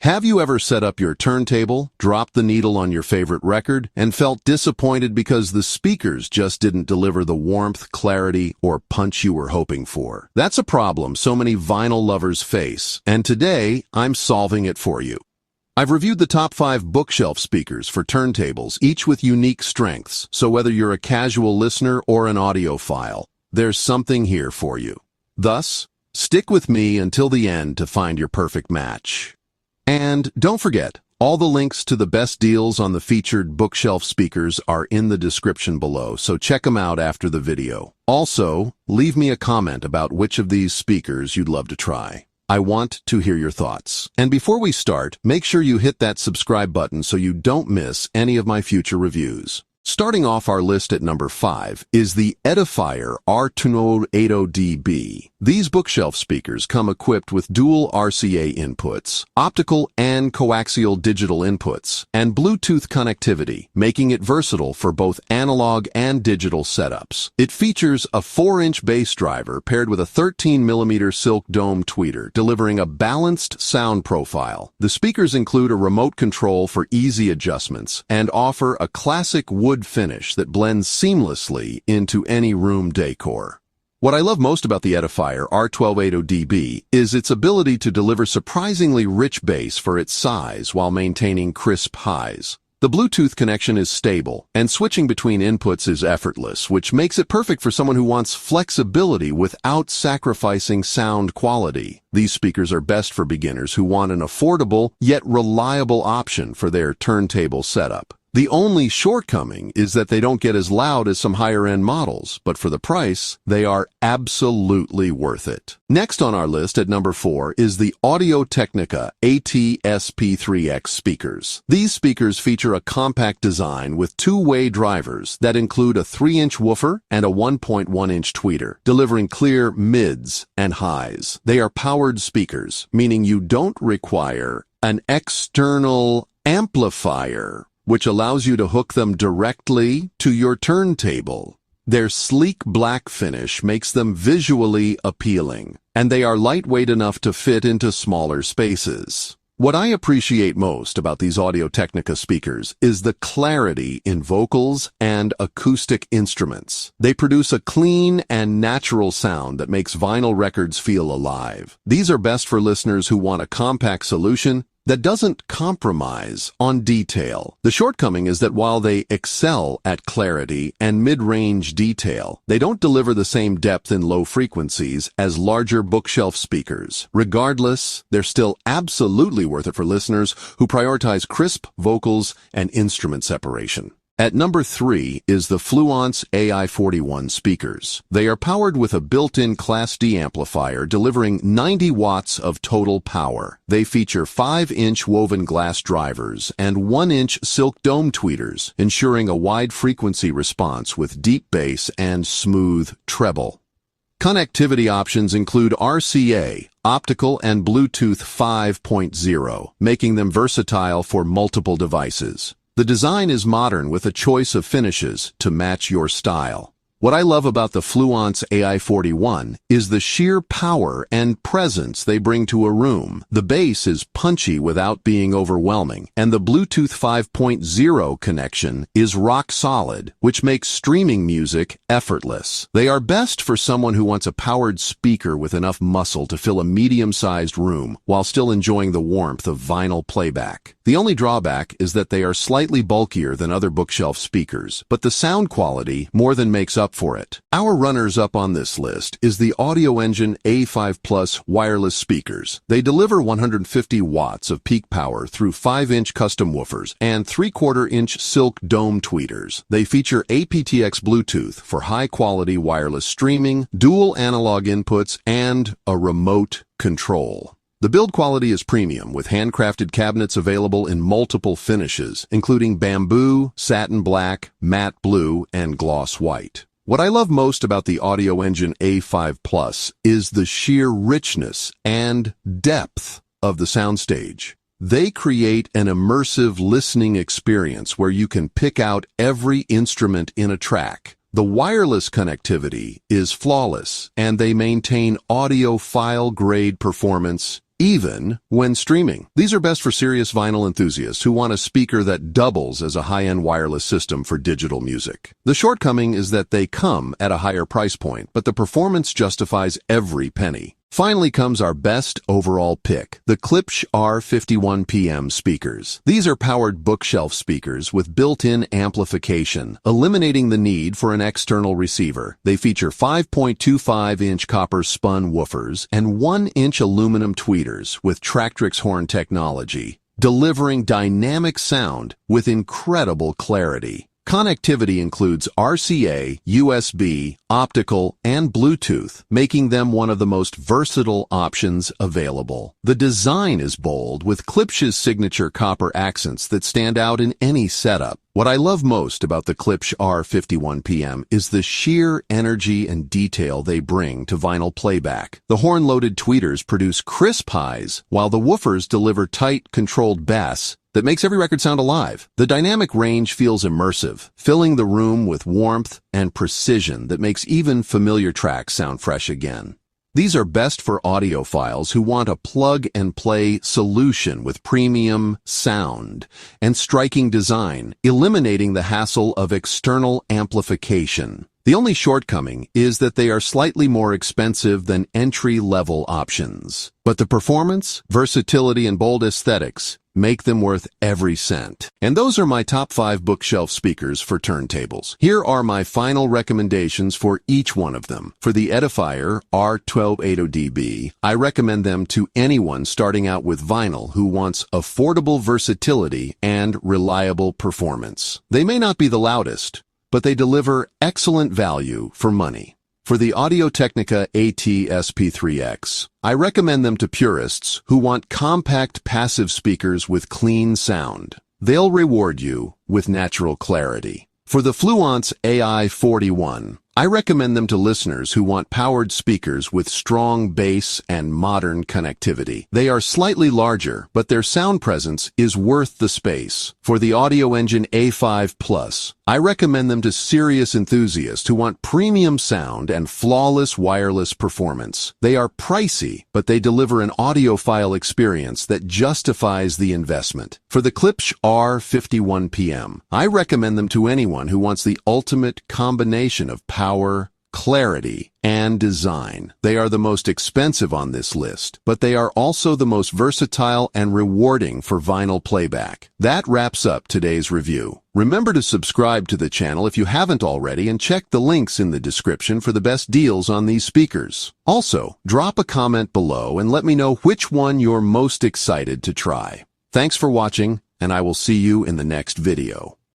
Have you ever set up your turntable, dropped the needle on your favorite record, and felt disappointed because the speakers just didn't deliver the warmth, clarity, or punch you were hoping for? That's a problem so many vinyl lovers face, and today I'm solving it for you. I've reviewed the top 5 bookshelf speakers for turntables, each with unique strengths, so whether you're a casual listener or an audiophile, there's something here for you. Thus, stick with me until the end to find your perfect match. And don't forget, all the links to the best deals on the featured bookshelf speakers are in the description below, so check them out after the video. Also, leave me a comment about which of these speakers you'd love to try. I want to hear your thoughts. And before we start, make sure you hit that subscribe button so you don't miss any of my future reviews. Starting off our list at number 5 is the Edifier Audio-80dB. These bookshelf speakers come equipped with dual RCA inputs, optical and coaxial digital inputs, and Bluetooth connectivity, making it versatile for both analog and digital setups. It features a 4-inch bass driver paired with a 13mm silk dome tweeter, delivering a balanced sound profile. The speakers include a remote control for easy adjustments and offer a classic wood finish that blends seamlessly into any room decor. What I love most about the Edifier R1280dB is its ability to deliver surprisingly rich bass for its size while maintaining crisp highs. The Bluetooth connection is stable, and switching between inputs is effortless, which makes it perfect for someone who wants flexibility without sacrificing sound quality. These speakers are best for beginners who want an affordable yet reliable option for their turntable setup. The only shortcoming is that they don't get as loud as some higher-end models, but for the price, they are absolutely worth it. Next on our list at number 4 is the Audio-Technica AT-SP3X speakers. These speakers feature a compact design with two-way drivers that include a 3-inch woofer and a 1.1-inch tweeter, delivering clear mids and highs. They are powered speakers, meaning you don't require an external amplifier, which allows you to hook them directly to your turntable. Their sleek black finish makes them visually appealing, and they are lightweight enough to fit into smaller spaces. What I appreciate most about these Audio-Technica speakers is the clarity in vocals and acoustic instruments. They produce a clean and natural sound that makes vinyl records feel alive. These are best for listeners who want a compact solution that doesn't compromise on detail. The shortcoming is that while they excel at clarity and mid-range detail, they don't deliver the same depth in low frequencies as larger bookshelf speakers. Regardless, they're still absolutely worth it for listeners who prioritize crisp vocals and instrument separation. At number 3 is the Fluance AI41 speakers. They are powered with a built-in Class D amplifier delivering 90 watts of total power. They feature 5-inch woven glass drivers and 1-inch silk dome tweeters, ensuring a wide frequency response with deep bass and smooth treble. Connectivity options include RCA, optical, and Bluetooth 5.0, making them versatile for multiple devices. The design is modern with a choice of finishes to match your style. What I love about the Fluance AI41 is the sheer power and presence they bring to a room. The bass is punchy without being overwhelming, and the Bluetooth 5.0 connection is rock solid, which makes streaming music effortless. They are best for someone who wants a powered speaker with enough muscle to fill a medium-sized room while still enjoying the warmth of vinyl playback. The only drawback is that they are slightly bulkier than other bookshelf speakers, but the sound quality more than makes up for it. Our runners-up on this list is the Audioengine A5 Plus wireless speakers. They deliver 150 watts of peak power through 5-inch custom woofers and 3/4-inch silk dome tweeters. They feature aptX Bluetooth for high-quality wireless streaming, dual analog inputs, and a remote control. The build quality is premium, with handcrafted cabinets available in multiple finishes, including bamboo, satin black, matte blue, and gloss white. What I love most about the Audioengine A5 Plus is the sheer richness and depth of the soundstage. They create an immersive listening experience where you can pick out every instrument in a track. The wireless connectivity is flawless, and they maintain audiophile-grade performance even when streaming. These are best for serious vinyl enthusiasts who want a speaker that doubles as a high-end wireless system for digital music. The shortcoming is that they come at a higher price point, but the performance justifies every penny. Finally comes our best overall pick, the Klipsch R51PM speakers. These are powered bookshelf speakers with built-in amplification, eliminating the need for an external receiver. They feature 5.25-inch copper spun woofers and 1-inch aluminum tweeters with Tractrix horn technology, delivering dynamic sound with incredible clarity. Connectivity includes RCA, USB, optical, and Bluetooth, making them one of the most versatile options available. The design is bold, with Klipsch's signature copper accents that stand out in any setup. What I love most about the Klipsch R51PM is the sheer energy and detail they bring to vinyl playback. The horn-loaded tweeters produce crisp highs, while the woofers deliver tight, controlled bass that makes every record sound alive. The dynamic range feels immersive, filling the room with warmth and precision that makes even familiar tracks sound fresh again. These are best for audiophiles who want a plug-and-play solution with premium sound and striking design, eliminating the hassle of external amplification. The only shortcoming is that they are slightly more expensive than entry-level options. But the performance, versatility, and bold aesthetics make them worth every cent. And those are my top 5 bookshelf speakers for turntables. Here are my final recommendations for each one of them. For the Edifier R1280DB, I recommend them to anyone starting out with vinyl who wants affordable versatility and reliable performance. They may not be the loudest, but they deliver excellent value for money. For the Audio-Technica AT-SP3X, I recommend them to purists who want compact passive speakers with clean sound. They'll reward you with natural clarity. For the Fluance AI41, I recommend them to listeners who want powered speakers with strong bass and modern connectivity. They are slightly larger, but their sound presence is worth the space. For the Audioengine A5 Plus, I recommend them to serious enthusiasts who want premium sound and flawless wireless performance. They are pricey, but they deliver an audiophile experience that justifies the investment. For the Klipsch R51PM, I recommend them to anyone who wants the ultimate combination of power, clarity, and design. They are the most expensive on this list, but they are also the most versatile and rewarding for vinyl playback. That wraps up today's review. Remember to subscribe to the channel if you haven't already, and check the links in the description for the best deals on these speakers. Also, drop a comment below and let me know which one you're most excited to try. Thanks for watching, and I will see you in the next video.